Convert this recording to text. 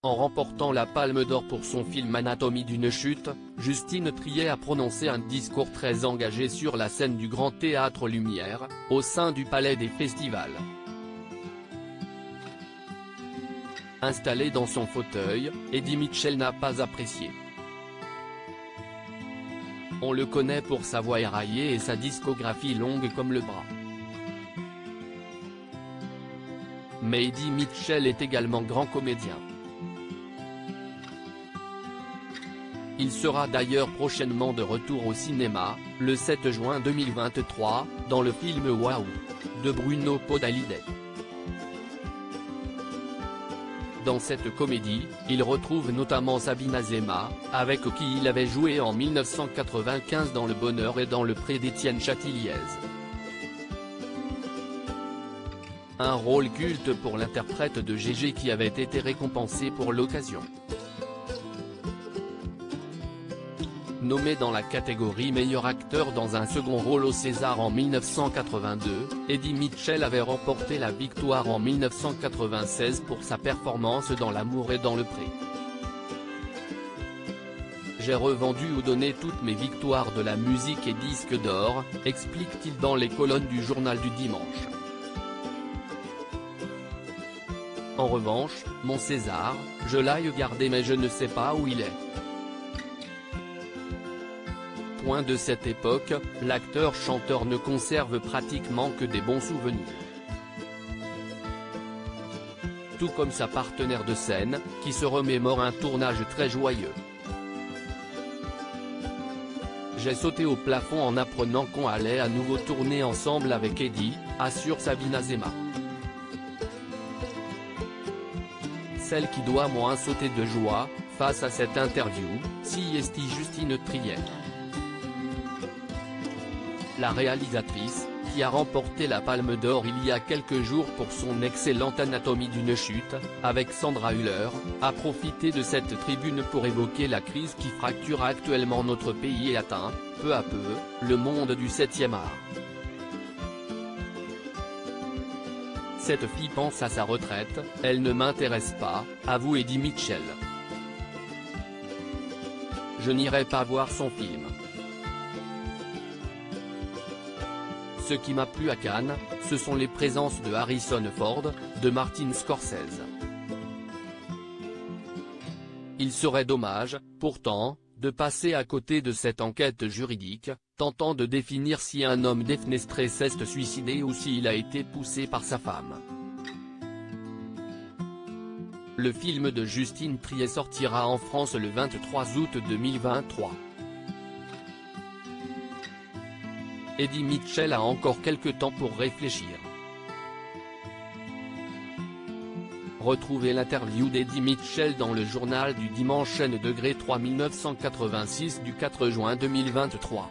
En remportant la Palme d'Or pour son film Anatomie d'une chute, Justine Triet a prononcé un discours très engagé sur la scène du Grand Théâtre Lumière, au sein du Palais des Festivals. Installé dans son fauteuil, Eddie Mitchell n'a pas apprécié. On le connaît pour sa voix éraillée et sa discographie longue comme le bras. Mais Eddie Mitchell est également grand comédien. Il sera d'ailleurs prochainement de retour au cinéma, le 7 juin 2023, dans le film Waouh! De Bruno Podalides. Dans cette comédie, il retrouve notamment Sabine Azéma, avec qui il avait joué en 1995 dans Le Bonheur et dans Le Pré d'Étienne Châtilliez. Un rôle culte pour l'interprète de Gégé qui avait été récompensé pour l'occasion. Nommé dans la catégorie meilleur acteur dans un second rôle au César en 1982, Eddie Mitchell avait remporté la victoire en 1996 pour sa performance dans L'amour et dans le pré. J'ai revendu ou donné toutes mes victoires de la musique et disques d'or, explique-t-il dans les colonnes du journal du dimanche. En revanche, mon César, je l'ai gardé mais je ne sais pas où il est. De cette époque, l'acteur-chanteur ne conserve pratiquement que des bons souvenirs. Tout comme sa partenaire de scène, qui se remémore un tournage très joyeux. J'ai sauté au plafond en apprenant qu'on allait à nouveau tourner ensemble avec Eddie, assure Sabine Azéma. Celle qui doit moins sauter de joie, face à cette interview, si est Justine Triet. La réalisatrice, qui a remporté la Palme d'Or il y a quelques jours pour son excellente Anatomie d'une chute, avec Sandra Hüller, a profité de cette tribune pour évoquer la crise qui fracture actuellement notre pays et atteint, peu à peu, le monde du 7e art. Cette fille pense à sa retraite, elle ne m'intéresse pas, avoue Eddie Mitchell. Je n'irai pas voir son film. Ce qui m'a plu à Cannes, ce sont les présences de Harrison Ford, de Martin Scorsese. Il serait dommage, pourtant, de passer à côté de cette enquête juridique, tentant de définir si un homme défenestré s'est suicidé ou s'il a été poussé par sa femme. Le film de Justine Triet sortira en France le 23 août 2023. Eddie Mitchell a encore quelques temps pour réfléchir. Retrouvez l'interview d'Eddie Mitchell dans le journal du dimanche N°3 1986 du 4 juin 2023.